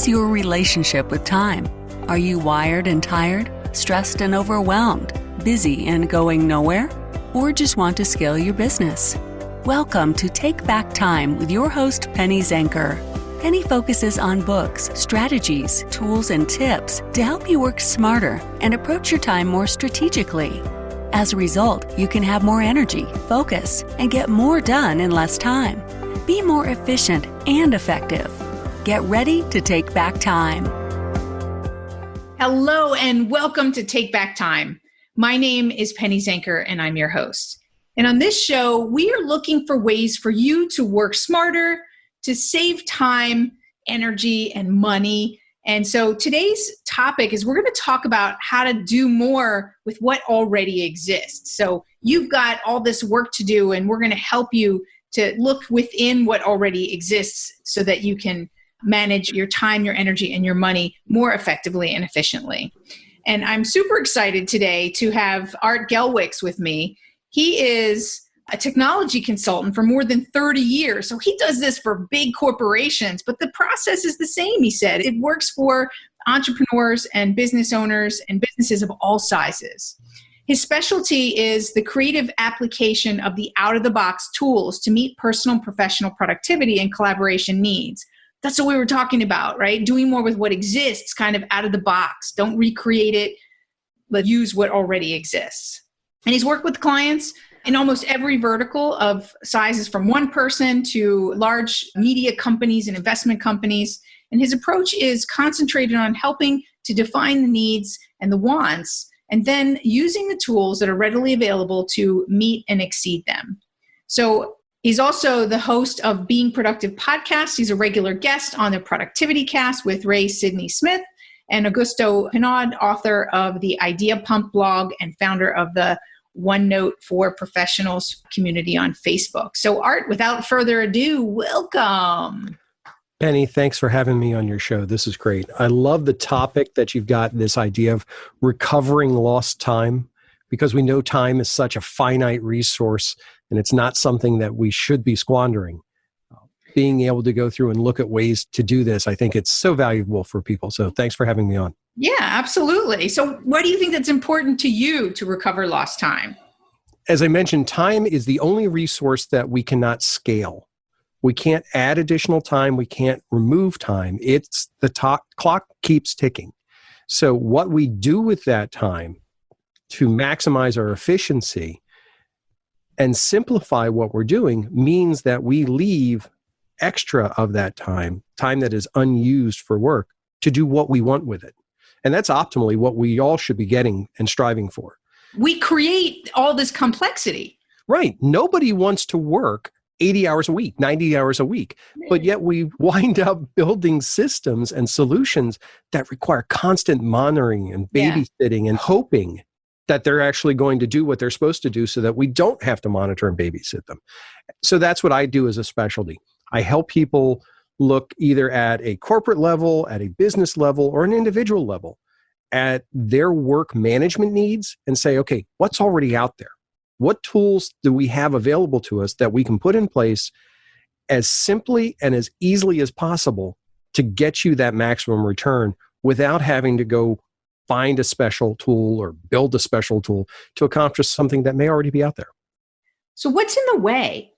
How's your relationship with time? Are you wired and tired, stressed and overwhelmed, busy and going nowhere? Or just want to scale your business? Welcome to Take Back Time with your host, Penny Zenker. Penny focuses on books, strategies, tools, and tips to help you work smarter and approach your time more strategically. As a result, you can have more energy, focus, and get more done in less time. Be more efficient and effective. Get ready to take back time. Hello and welcome to Take Back Time. My name is Penny Zenker and I'm your host. And on this show, we are looking for ways for you to work smarter, to save time, energy, and money. And so today's topic is we're going to talk about how to do more with what already exists. So you've got all this work to do and we're going to help you to look within what already exists so that you can manage your time, your energy, and your money more effectively and efficiently. And I'm super excited today to have Art Gelwicks with me. He is a technology consultant for more than 30 years. So he does this for big corporations, but the process is the same, he said. It works for entrepreneurs and business owners and businesses of all sizes. His specialty is the creative application of the out-of-the-box tools to meet personal and professional productivity and collaboration needs. That's what we were talking about, right? Doing more with what exists, kind of out of the box. Don't recreate it, but use what already exists. And he's worked with clients in almost every vertical of sizes from one person to large media companies and investment companies. And his approach is concentrated on helping to define the needs and the wants, and then using the tools that are readily available to meet and exceed them. So he's also the host of Being Productive podcast. He's a regular guest on the Productivity Cast with Ray Sidney Smith, and Augusto Hinaud, author of the Idea Pump blog and founder of the OneNote for Professionals community on Facebook. So Art, without further ado, welcome. Penny, thanks for having me on your show. This is great. I love the topic that you've got, this idea of recovering lost time, because we know time is such a finite resource and it's not something that we should be squandering. Being able to go through and look at ways to do this, I think it's so valuable for people. So thanks for having me on. Yeah, absolutely. So what do you think that's important to you to recover lost time? As I mentioned, time is the only resource that we cannot scale. We can't add additional time. We can't remove time. It's the clock keeps ticking. So what we do with that time to maximize our efficiency and simplify what we're doing means that we leave extra of that time that is unused for work, to do what we want with it. And that's optimally what we all should be getting and striving for. We create all this complexity. Right. Nobody wants to work 80 hours a week, 90 hours a week, but yet we wind up building systems and solutions that require constant monitoring and babysitting and hoping that they're actually going to do what they're supposed to do so that we don't have to monitor and babysit them. So that's what I do as a specialty. I help people look either at a corporate level, at a business level, or an individual level at their work management needs and say, okay, what's already out there? What tools do we have available to us that we can put in place as simply and as easily as possible to get you that maximum return without having to go find a special tool or build a special tool to accomplish something that may already be out there? So what's in the way?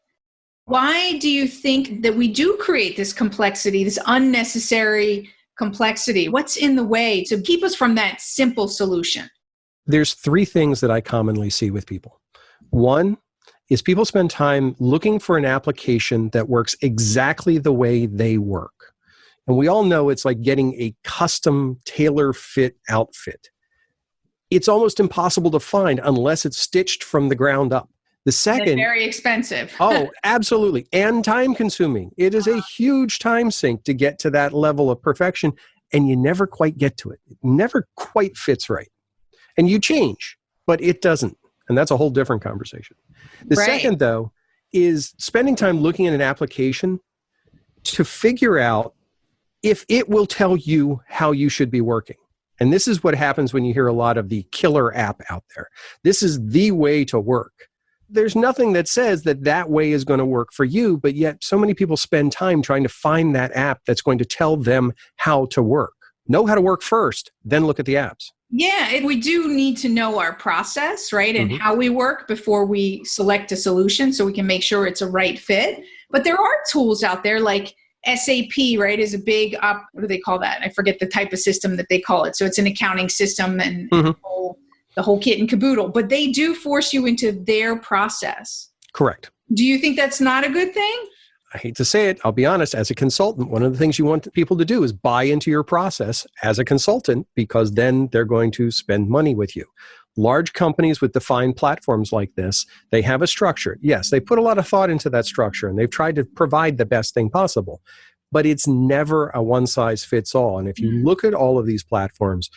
Why do you think that we do create this complexity, this unnecessary complexity? What's in the way to keep us from that simple solution? There's three things that I commonly see with people. One is people spend time looking for an application that works exactly the way they work. And we all know it's like getting a custom tailor-fit outfit. It's almost impossible to find unless it's stitched from the ground up. The second, and very expensive. Oh, absolutely. And time consuming. It is a huge time sink to get to that level of perfection, and you never quite get to it. It never quite fits right. And you change, but it doesn't. And that's a whole different conversation. The second, though, is spending time looking at an application to figure out if it will tell you how you should be working. And this is what happens when you hear a lot of the killer app out there. This is the way to work. There's nothing that says that that way is going to work for you, but yet so many people spend time trying to find that app that's going to tell them how to work. Know how to work first, then look at the apps. Yeah, and we do need to know our process, right? And how we work before we select a solution so we can make sure it's a right fit. But there are tools out there like SAP, right, is a big, what do they call that? I forget the type of system that they call it. So it's an accounting system and the whole kit and caboodle. But they do force you into their process. Correct. Do you think that's not a good thing? I hate to say it. I'll be honest. As a consultant, one of the things you want people to do is buy into your process as a consultant, because then they're going to spend money with you. Large companies with defined platforms like this, they have a structure. Yes, they put a lot of thought into that structure, and they've tried to provide the best thing possible. But it's never a one-size-fits-all. And if you look at all of these platforms,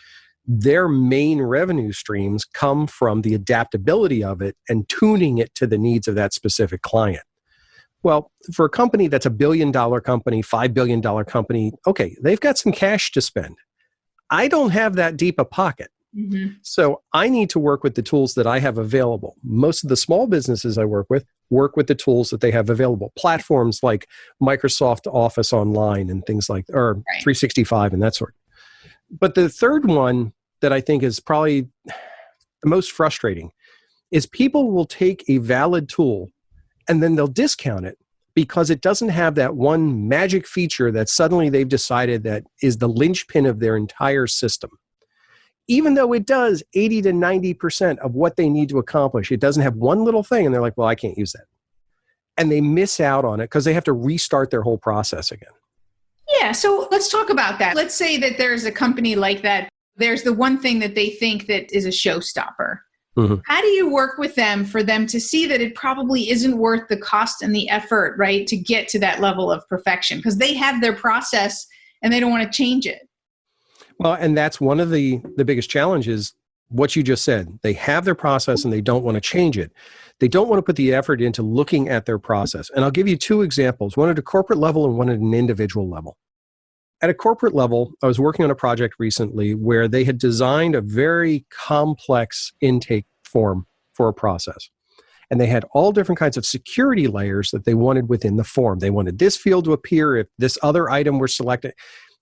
their main revenue streams come from the adaptability of it and tuning it to the needs of that specific client. Well, for a company that's $1 billion company, $5 billion company, okay, they've got some cash to spend. I don't have that deep a pocket. So I need to work with the tools that I have available. Most of the small businesses I work with the tools that they have available. Platforms like Microsoft Office Online and things like, or 365 and that sort. But the third one that I think is probably the most frustrating is people will take a valid tool and then they'll discount it because it doesn't have that one magic feature that suddenly they've decided that is the linchpin of their entire system. Even though it does 80 to 90% of what they need to accomplish, it doesn't have one little thing, and they're like, well, I can't use that. And they miss out on it because they have to restart their whole process again. Yeah, so let's talk about that. Let's say that there's a company like that. There's the one thing that they think that is a showstopper. How do you work with them for them to see that it probably isn't worth the cost and the effort, right, to get to that level of perfection? Because they have their process and they don't want to change it. Well, and that's one of the biggest challenges, what you just said. They have their process and they don't want to change it. They don't want to put the effort into looking at their process. And I'll give you two examples, one at a corporate level and one at an individual level. At a corporate level, I was working on a project recently where they had designed a very complex intake form for a process. And they had all different kinds of security layers that they wanted within the form. They wanted this field to appear if this other item were selected.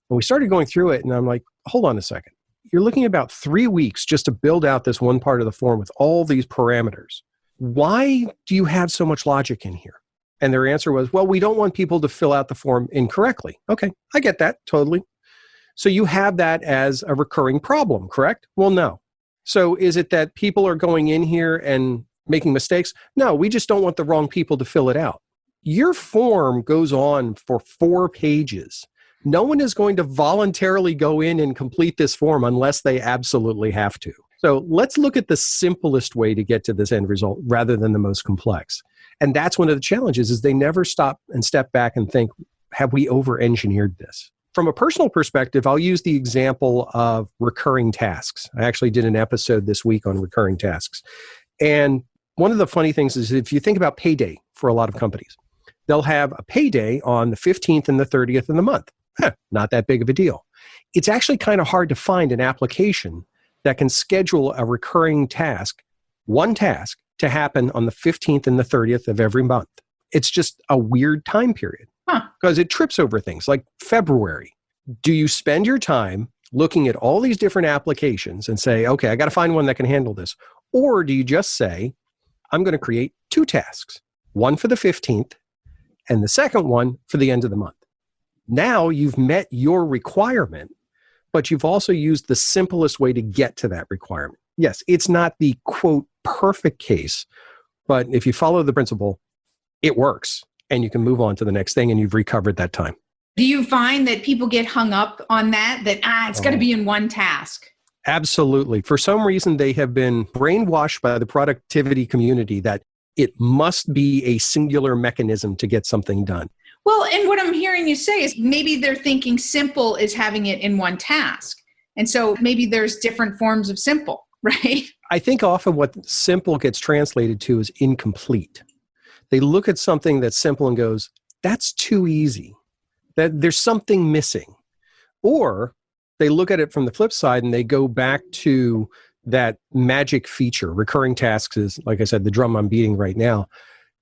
And we started going through it, and I'm like, hold on a second. You're looking at about 3 weeks just to build out this one part of the form with all these parameters. Why do you have so much logic in here? And their answer was, well, we don't want people to fill out the form incorrectly. Okay, I get that, totally. So you have that as a recurring problem, correct? Well, no. So is it that people are going in here and making mistakes? No, we just don't want the wrong people to fill it out. Your form goes on for 4 pages. No one is going to voluntarily go in and complete this form unless they absolutely have to. So let's look at the simplest way to get to this end result rather than the most complex. And that's one of the challenges is they never stop and step back and think, have we over-engineered this? From a personal perspective, I'll use the example of recurring tasks. I actually did an episode this week on recurring tasks. And one of the funny things is if you think about payday for a lot of companies, they'll have a payday on the 15th and the 30th of the month. Not that big of a deal. It's actually kind of hard to find an application that can schedule a recurring task, one task, to happen on the 15th and the 30th of every month. It's just a weird time period because it trips over things like February. Do you spend your time looking at all these different applications and say, okay, I got to find one that can handle this? Or do you just say, I'm going to create 2 tasks, one for the 15th and the second one for the end of the month? Now you've met your requirement, but you've also used the simplest way to get to that requirement. Yes, it's not the, quote, perfect case, but if you follow the principle, it works, and you can move on to the next thing, and you've recovered that time. Do you find that people get hung up on that it's got to be in one task? Absolutely. For some reason, they have been brainwashed by the productivity community that it must be a singular mechanism to get something done. Well, and what I'm hearing you say is maybe they're thinking simple is having it in one task. And so maybe there's different forms of simple, right? I think often what simple gets translated to is incomplete. They look at something that's simple and goes, that's too easy. That there's something missing. Or they look at it from the flip side and they go back to that magic feature. Recurring tasks is, like I said, the drum I'm beating right now.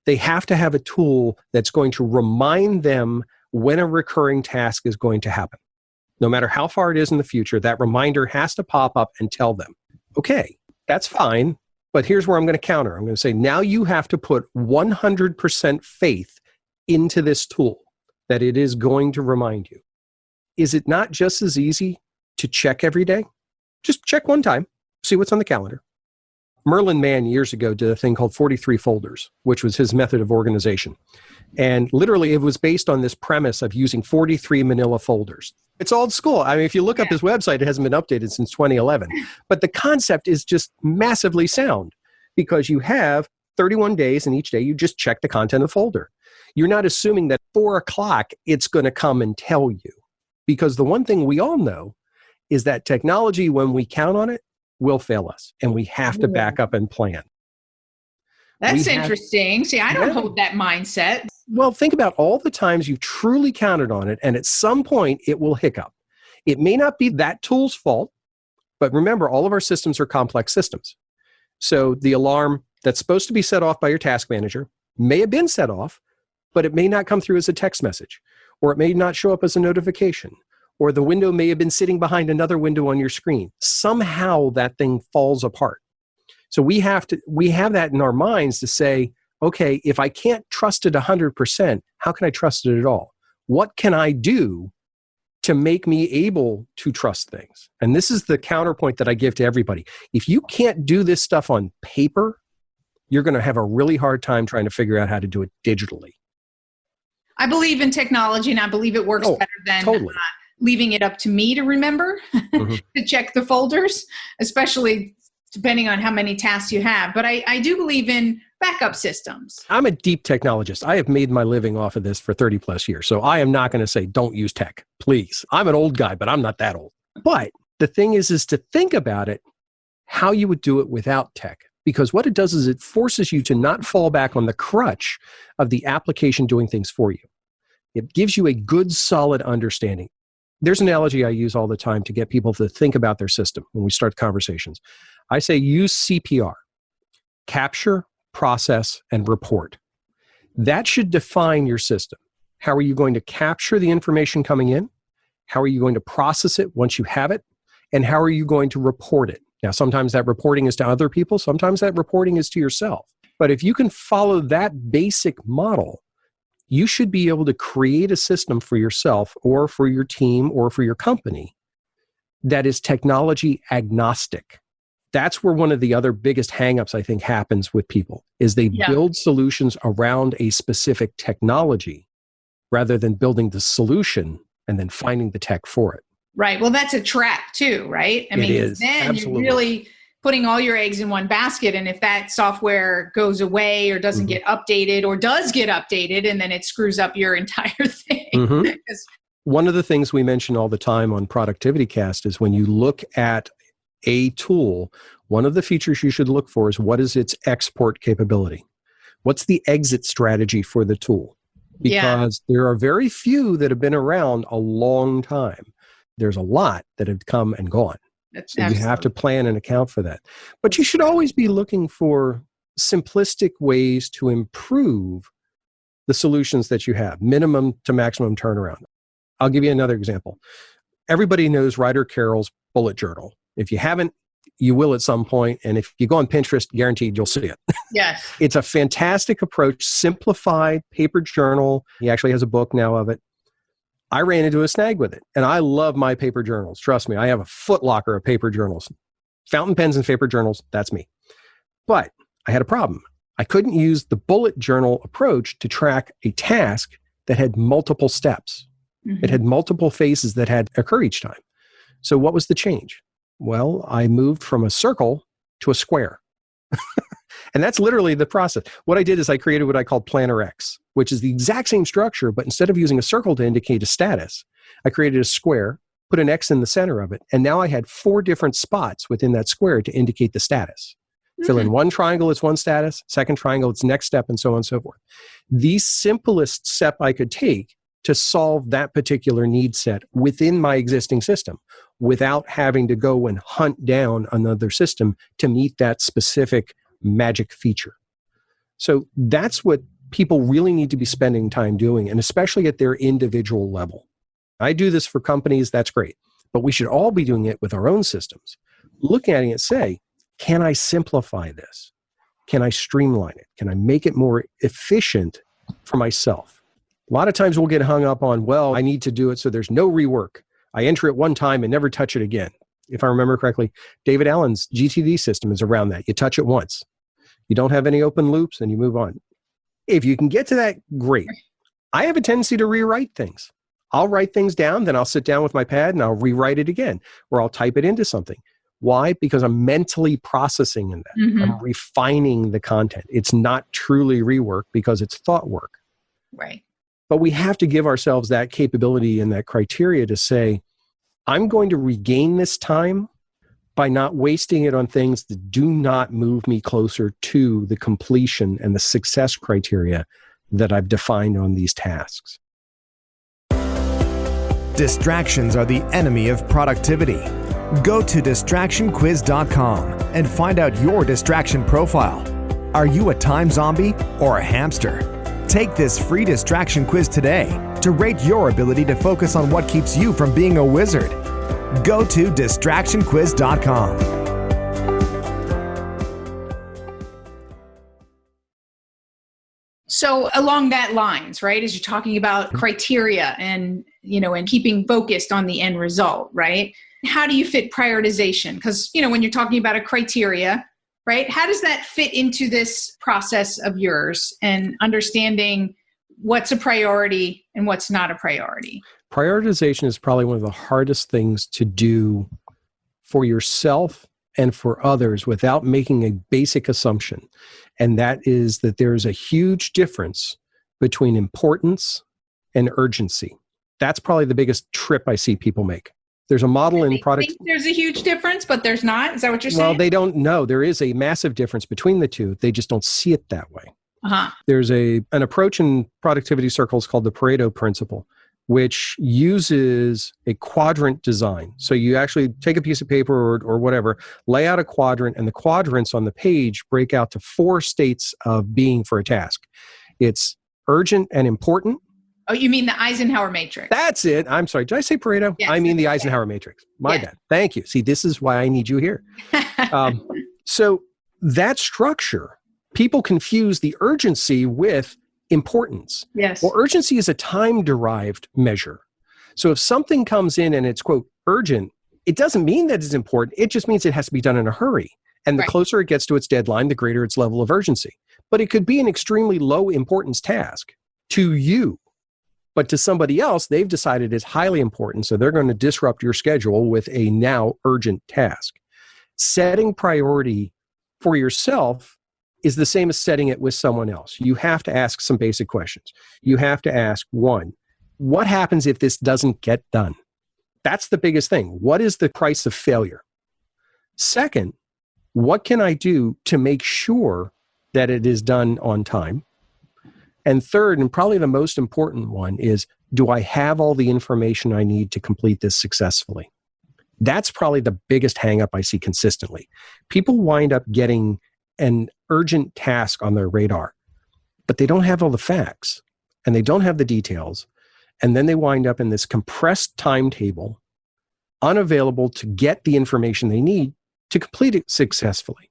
They have to have a tool that's going to remind them when a recurring task is going to happen. No matter how far it is in the future, that reminder has to pop up and tell them, okay, that's fine, but here's where I'm going to counter. I'm going to say, now you have to put 100% faith into this tool that it is going to remind you. Is it not just as easy to check every day? Just check one time, see what's on the calendar. Merlin Mann years ago did a thing called 43 folders, which was his method of organization. And literally it was based on this premise of using 43 manila folders. It's old school. I mean, if you look up his website, it hasn't been updated since 2011. But the concept is just massively sound because you have 31 days and each day you just check the content of the folder. You're not assuming that 4 o'clock it's going to come and tell you. Because the one thing we all know is that technology, when we count on it, will fail us. And we have to back up and plan. That's interesting. See, I don't hold that mindset. Well, think about all the times you've truly counted on it, and at some point it will hiccup. It may not be that tool's fault, but remember, all of our systems are complex systems. So the alarm that's supposed to be set off by your task manager may have been set off, but it may not come through as a text message, or it may not show up as a notification, or the window may have been sitting behind another window on your screen. Somehow that thing falls apart. So we have that in our minds to say, okay, if I can't trust it 100%, how can I trust it at all? What can I do to make me able to trust things? And this is the counterpoint that I give to everybody. If you can't do this stuff on paper, you're going to have a really hard time trying to figure out how to do it digitally. I believe in technology, and I believe it works better than leaving it up to me to remember to check the folders, especially depending on how many tasks you have. But I do believe in backup systems. I'm a deep technologist. I have made my living off of this for 30 plus years. So I am not going to say don't use tech, please. I'm an old guy, but I'm not that old. But the thing is to think about it, how you would do it without tech. Because what it does is it forces you to not fall back on the crutch of the application doing things for you. It gives you a good, solid understanding. There's an analogy I use all the time to get people to think about their system when we start conversations. I say use CPR, capture, process, and report. That should define your system. How are you going to capture the information coming in? How are you going to process it once you have it? And how are you going to report it? Now, sometimes that reporting is to other people. Sometimes that reporting is to yourself. But if you can follow that basic model, you should be able to create a system for yourself or for your team or for your company that is technology agnostic. That's where one of the other biggest hangups, I think, happens with people, is they build solutions around a specific technology rather than building the solution and then finding the tech for it. Right. Well, that's a trap too, right? I mean, then you're really putting all your eggs in one basket. And if that software goes away or doesn't get updated or does get updated, and then it screws up your entire thing. One of the things we mention all the time on Productivity Cast is when you look at a tool, one of the features you should look for is what is its export capability? What's the exit strategy for the tool? Because there are very few that have been around a long time. There's a lot that have come and gone. So you have to plan and account for that. But you should always be looking for simplistic ways to improve the solutions that you have, minimum to maximum turnaround. I'll give you another example. Everybody knows Ryder Carroll's bullet journal. If you haven't, you will at some point. And if you go on Pinterest, guaranteed you'll see it. Yes. It's a fantastic approach, simplified paper journal. He actually has a book now of it. I ran into a snag with it, and I love my paper journals. Trust me, I have a footlocker of paper journals. Fountain pens and paper journals, that's me. But I had a problem. I couldn't use the bullet journal approach to track a task that had multiple steps. It had multiple phases that had occur each time. So what was the change? Well, I moved from a circle to a square. And that's literally the process. What I did is I created what I call Planner X, which is the exact same structure, but instead of using a circle to indicate a status, I created a square, put an X in the center of it, and now I had 4 different spots within that square to indicate the status. Fill in one triangle, it's one status, second triangle, it's next step, and so on and so forth. The simplest step I could take to solve that particular need set within my existing system without having to go and hunt down another system to meet that specific magic feature. So that's what people really need to be spending time doing, and especially at their individual level. I do this for companies, that's great, but we should all be doing it with our own systems. Looking at it and say, can I simplify this? Can I streamline it? Can I make it more efficient for myself? A lot of times we'll get hung up on, well, I need to do it so there's no rework. I enter it one time and never touch it again. If I remember correctly, David Allen's GTD system is around that. You touch it once. You don't have any open loops and you move on. If you can get to that, great. I have a tendency to rewrite things. I'll write things down, then I'll sit down with my pad and I'll rewrite it again, or I'll type it into something. Why? Because I'm mentally processing in that. Mm-hmm. I'm refining the content. It's not truly rework because it's thought work. Right. But we have to give ourselves that capability and that criteria to say, I'm going to regain this time by not wasting it on things that do not move me closer to the completion and the success criteria that I've defined on these tasks. Distractions are the enemy of productivity. Go to distractionquiz.com and find out your distraction profile. Are you a time zombie or a hamster? Take this free distraction quiz today to rate your ability to focus on what keeps you from being a wizard. Go to distractionquiz.com. So along that lines, right, as you're talking about criteria and keeping focused on the end result, right? How do you fit prioritization? Because, when you're talking about a criteria, right, how does that fit into this process of yours and understanding what's a priority and what's not a priority? Prioritization is probably one of the hardest things to do for yourself and for others without making a basic assumption. And that is that there is a huge difference between importance and urgency. That's probably the biggest trip I see people make. There's a model in product. There's a huge difference, but there's not. Is that what you're saying? Well, they don't know. There is a massive difference between the two. They just don't see it that way. Uh-huh. There's an approach in productivity circles called the Pareto principle, which uses a quadrant design. So you actually take a piece of paper or whatever, lay out a quadrant, and the quadrants on the page break out to 4 states of being for a task. It's urgent and important. Oh, you mean the Eisenhower matrix? That's it. I'm sorry. Did I say Pareto? Yes, I mean the Eisenhower matrix. My bad. Thank you. See, this is why I need you here. So that structure, people confuse the urgency with importance. Yes. Well, urgency is a time-derived measure. So if something comes in and it's, quote, urgent, it doesn't mean that it's important. It just means it has to be done in a hurry. And the closer it gets to its deadline, the greater its level of urgency. But it could be an extremely low importance task to you. But to somebody else, they've decided it's highly important, so they're going to disrupt your schedule with a now urgent task. Setting priority for yourself is the same as setting it with someone else. You have to ask some basic questions. You have to ask, 1, what happens if this doesn't get done? That's the biggest thing. What is the price of failure? 2nd, what can I do to make sure that it is done on time? And 3rd, and probably the most important one, is, do I have all the information I need to complete this successfully? That's probably the biggest hang-up I see consistently. People wind up getting an urgent task on their radar, but they don't have all the facts and they don't have the details. And then they wind up in this compressed timetable, unavailable to get the information they need to complete it successfully.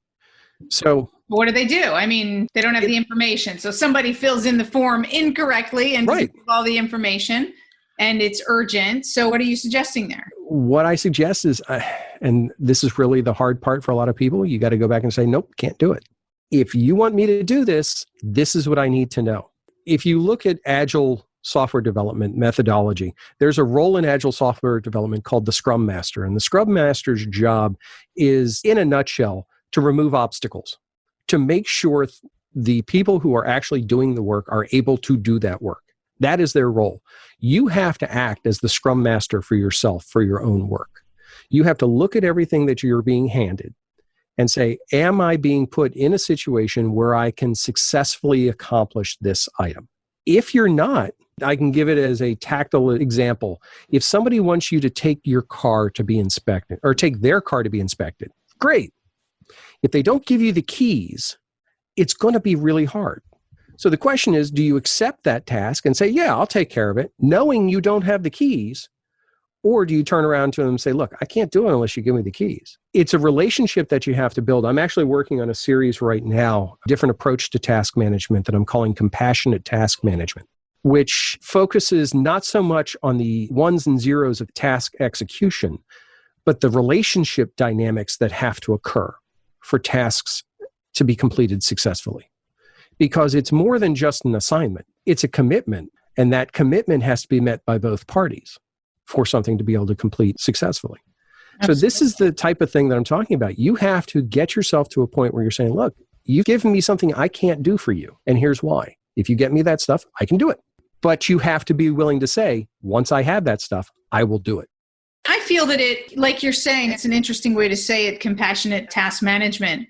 So what do? I mean, they don't have the information. So somebody fills in the form incorrectly and gives all the information, and it's urgent. So what are you suggesting there? What I suggest is, and this is really the hard part for a lot of people, you got to go back and say, nope, can't do it. If you want me to do this, this is what I need to know. If you look at Agile software development methodology, there's a role in Agile software development called the Scrum Master. And the Scrum Master's job is, in a nutshell, to remove obstacles, to make sure the people who are actually doing the work are able to do that work. That is their role. You have to act as the Scrum Master for yourself, for your own work. You have to look at everything that you're being handed and say, am I being put in a situation where I can successfully accomplish this item? If you're not, I can give it as a tactile example. If somebody wants you to take your car to be inspected or take their car to be inspected, great. If they don't give you the keys, it's going to be really hard. So the question is, do you accept that task and say, yeah, I'll take care of it, knowing you don't have the keys? Or do you turn around to them and say, look, I can't do it unless you give me the keys? It's a relationship that you have to build. I'm actually working on a series right now, a different approach to task management that I'm calling compassionate task management, which focuses not so much on the ones and zeros of task execution, but the relationship dynamics that have to occur for tasks to be completed successfully. Because it's more than just an assignment. It's a commitment, and that commitment has to be met by both parties for something to be able to complete successfully. Absolutely. So this is the type of thing that I'm talking about. You have to get yourself to a point where you're saying, look, you've given me something I can't do for you, and here's why. If you get me that stuff, I can do it. But you have to be willing to say, once I have that stuff, I will do it. I feel that like you're saying, it's an interesting way to say it, compassionate task management.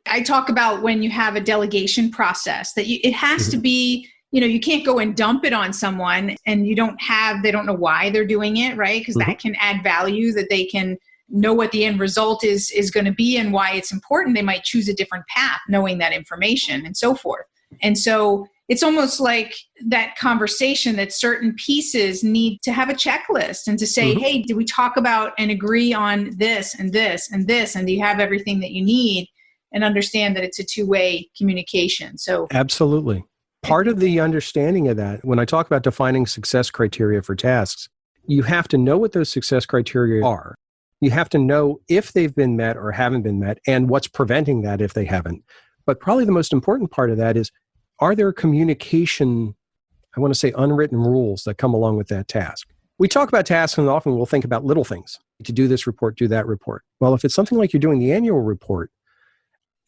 I talk about when you have a delegation process that it has to be, you can't go and dump it on someone and they don't know why they're doing it, right? Because that can add value, that they can know what the end result is going to be and why it's important. They might choose a different path knowing that information and so forth. And so it's almost like that conversation that certain pieces need to have a checklist and to say, hey, did we talk about and agree on this and this and this? And do you have everything that you need? And understand that it's a two-way communication. So absolutely. Part of the understanding of that, when I talk about defining success criteria for tasks, you have to know what those success criteria are. You have to know if they've been met or haven't been met and what's preventing that if they haven't. But probably the most important part of that is, are there communication, I want to say unwritten rules that come along with that task? We talk about tasks and often we'll think about little things. To do this report, do that report. Well, if it's something like you're doing the annual report,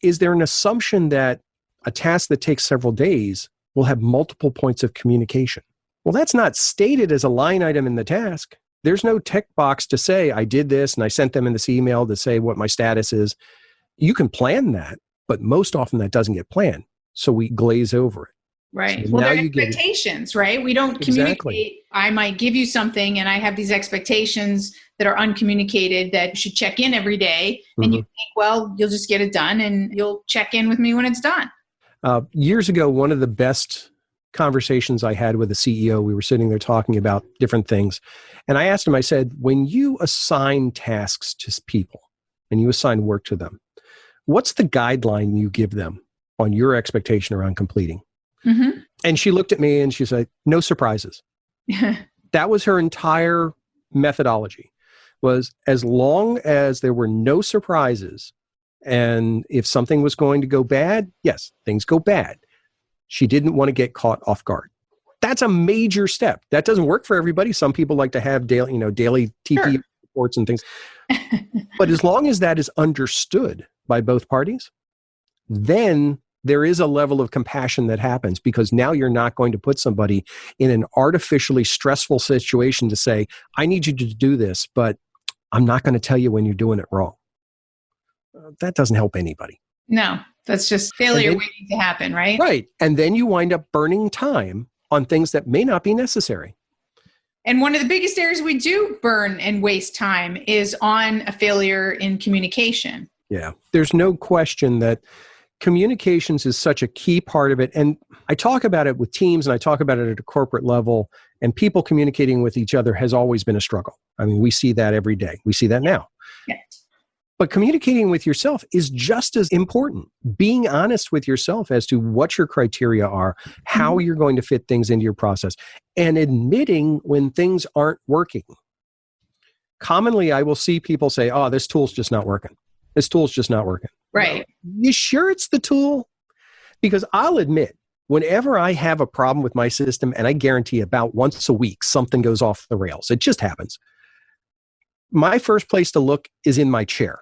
is there an assumption that a task that takes several days will have multiple points of communication? Well, that's not stated as a line item in the task. There's no tick box to say, I did this and I sent them in this email to say what my status is. You can plan that, but most often that doesn't get planned. So we glaze over it. Right. So well, there are expectations, right? We don't communicate. Exactly. I might give you something and I have these expectations that are uncommunicated that you should check in every day. And you think, well, you'll just get it done and you'll check in with me when it's done. Years ago, one of the best conversations I had with a CEO, we were sitting there talking about different things. And I asked him, I said, when you assign tasks to people and you assign work to them, what's the guideline you give them on your expectation around completing? And she looked at me and she said, no surprises. That was her entire methodology, was as long as there were no surprises, and if something was going to go bad, yes, things go bad. She didn't want to get caught off guard. That's a major step. That doesn't work for everybody. Some people like to have daily TP reports and things. But as long as that is understood by both parties, then there is a level of compassion that happens, because now you're not going to put somebody in an artificially stressful situation to say, I need you to do this, but I'm not going to tell you when you're doing it wrong. That doesn't help anybody. No, that's just failure waiting to happen, right? Right. And then you wind up burning time on things that may not be necessary. And one of the biggest areas we do burn and waste time is on a failure in communication. Yeah. There's no question that communications is such a key part of it. And I talk about it with teams and I talk about it at a corporate level, and people communicating with each other has always been a struggle. I mean, we see that every day. We see that now. Yeah. But communicating with yourself is just as important. Being honest with yourself as to what your criteria are, how you're going to fit things into your process, and admitting when things aren't working. Commonly, I will see people say, oh, this tool's just not working. This tool's just not working. Right. You sure it's the tool? Because I'll admit, whenever I have a problem with my system, and I guarantee about once a week, something goes off the rails. It just happens. My first place to look is in my chair.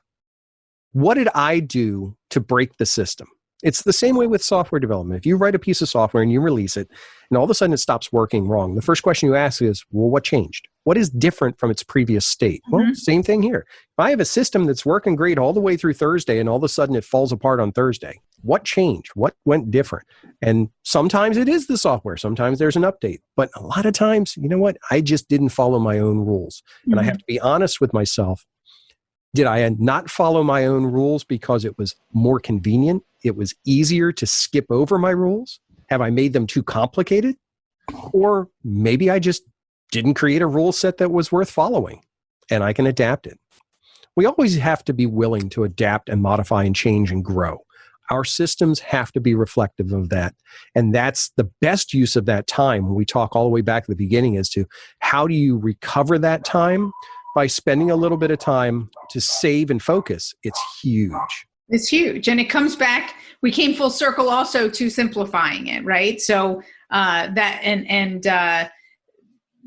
What did I do to break the system? It's the same way with software development. If you write a piece of software and you release it, and all of a sudden it stops working wrong, the first question you ask is, well, what changed? What is different from its previous state? Well, same thing here. If I have a system that's working great all the way through Thursday, and all of a sudden it falls apart on Thursday, What changed? What went different? And sometimes it is the software. Sometimes there's an update. But a lot of times, you know what? I just didn't follow my own rules. And I have to be honest with myself. Did I not follow my own rules because it was more convenient? It was easier to skip over my rules? Have I made them too complicated? Or maybe I just didn't create a rule set that was worth following and I can adapt it. We always have to be willing to adapt and modify and change and grow. Our systems have to be reflective of that. And that's the best use of that time. When we talk all the way back to the beginning as to how do you recover that time? By spending a little bit of time to save and focus. It's huge. It's huge. And it comes back, we came full circle also to simplifying it, right? So that and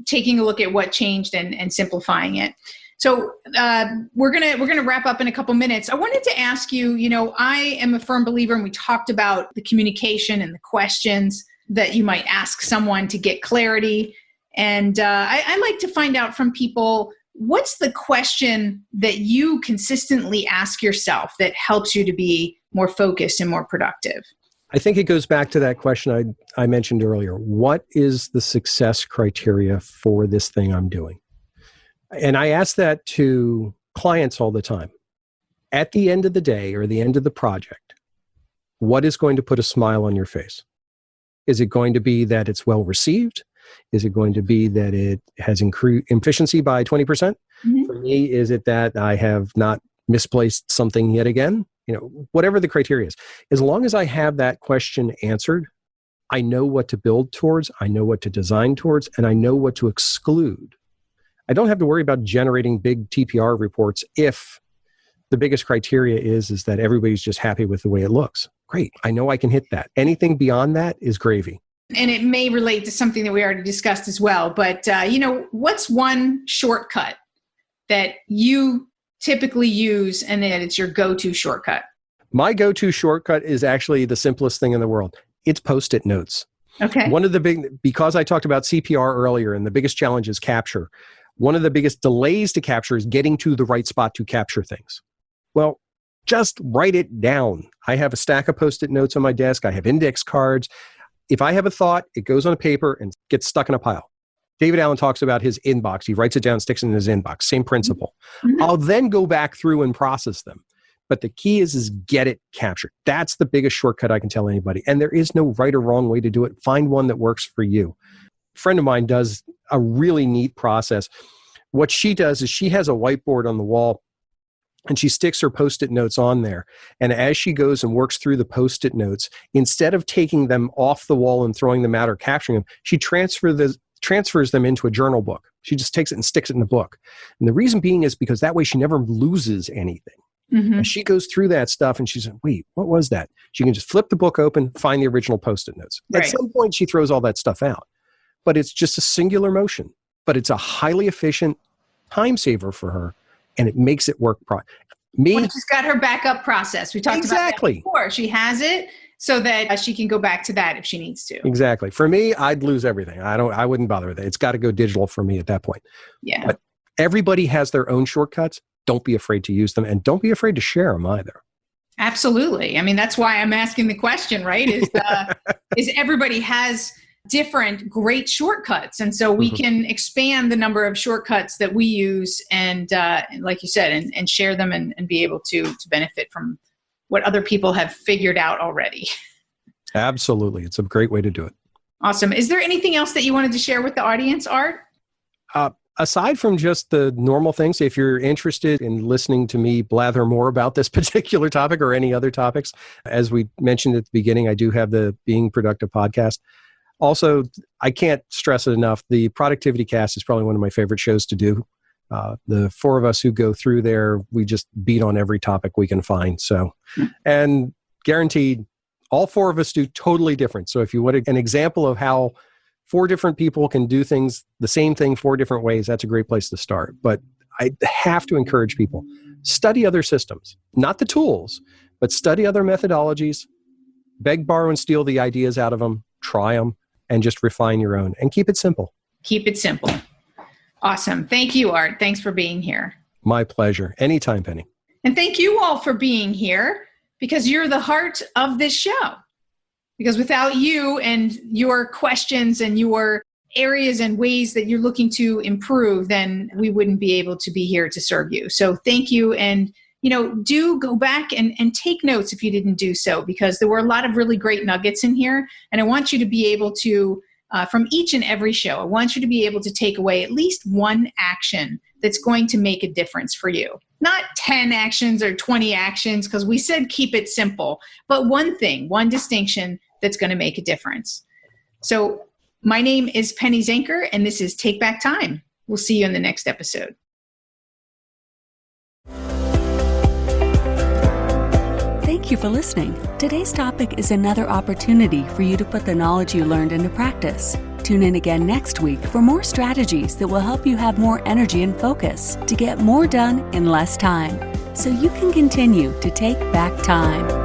taking a look at what changed and simplifying it. So we're gonna wrap up in a couple minutes. I wanted to ask you, I am a firm believer, and we talked about the communication and the questions that you might ask someone to get clarity. And I like to find out from people, what's the question that you consistently ask yourself that helps you to be more focused and more productive? I think it goes back to that question I mentioned earlier. What is the success criteria for this thing I'm doing? And I ask that to clients all the time. At the end of the day or the end of the project, what is going to put a smile on your face? Is it going to be that it's well received? Is it going to be that it has increased efficiency by 20%? Mm-hmm. For me, is it that I have not misplaced something yet again? Whatever the criteria is. As long as I have that question answered, I know what to build towards, I know what to design towards, and I know what to exclude. I don't have to worry about generating big TPR reports if the biggest criteria is that everybody's just happy with the way it looks. Great. I know I can hit that. Anything beyond that is gravy. And it may relate to something that we already discussed as well. But, what's one shortcut that you typically use and that it's your go-to shortcut? My go-to shortcut is actually the simplest thing in the world. It's Post-it notes. Okay. Because I talked about CPR earlier and the biggest challenge is capture, one of the biggest delays to capture is getting to the right spot to capture things. Well, just write it down. I have a stack of Post-it notes on my desk. I have index cards. If I have a thought, it goes on a paper and gets stuck in a pile. David Allen talks about his inbox. He writes it down, sticks it in his inbox. Same principle. Mm-hmm. I'll then go back through and process them. But the key is get it captured. That's the biggest shortcut I can tell anybody. And there is no right or wrong way to do it. Find one that works for you. A friend of mine does a really neat process. What she does is she has a whiteboard on the wall and she sticks her Post-it notes on there. And as she goes and works through the Post-it notes, instead of taking them off the wall and throwing them out or capturing them, she transfers them into a journal book. She just takes it and sticks it in the book. And the reason being is because that way she never loses anything. Mm-hmm. And she goes through that stuff and she says, wait, what was that? She can just flip the book open, find the original Post-it notes. Right. At some point, she throws all that stuff out. But it's just a singular motion. But it's a highly efficient time saver for her. And it makes it work. She's got her backup process. We talked about that before. She has it so that she can go back to that if she needs to. Exactly. For me, I'd lose everything. I wouldn't bother with it. It's got to go digital for me at that point. Yeah. But everybody has their own shortcuts. Don't be afraid to use them, and don't be afraid to share them either. Absolutely. I mean, that's why I'm asking the question, right? Is everybody has different great shortcuts. And so we can expand the number of shortcuts that we use and like you said, and share them and be able to benefit from what other people have figured out already. Absolutely. It's a great way to do it. Awesome. Is there anything else that you wanted to share with the audience, Art? Aside from just the normal things, if you're interested in listening to me blather more about this particular topic or any other topics, as we mentioned at the beginning, I do have the Being Productive podcast. Also, I can't stress it enough. The Productivity Cast is probably one of my favorite shows to do. The four of us who go through there, we just beat on every topic we can find. So, and guaranteed, all four of us do totally different. So if you want an example of how 4 different people can do things, the same thing 4 different ways, that's a great place to start. But I have to encourage people, study other systems, not the tools, but study other methodologies, beg, borrow, and steal the ideas out of them, try them, and just refine your own. And keep it simple. Keep it simple. Awesome. Thank you, Art. Thanks for being here. My pleasure. Anytime, Penny. And thank you all for being here. because you're the heart of this show. Because without you and your questions and your areas and ways that you're looking to improve, then we wouldn't be able to be here to serve you. So thank you. And, do go back and take notes if you didn't do so, because there were a lot of really great nuggets in here. And I want you to be able to, from each and every show, I want you to be able to take away at least one action that's going to make a difference for you. Not 10 actions or 20 actions, because we said keep it simple, but one thing, one distinction that's going to make a difference. So my name is Penny Zenker, and this is Take Back Time. We'll see you in the next episode. Thank you for listening. Today's topic is another opportunity for you to put the knowledge you learned into practice. Tune in again next week for more strategies that will help you have more energy and focus to get more done in less time, so you can continue to take back time.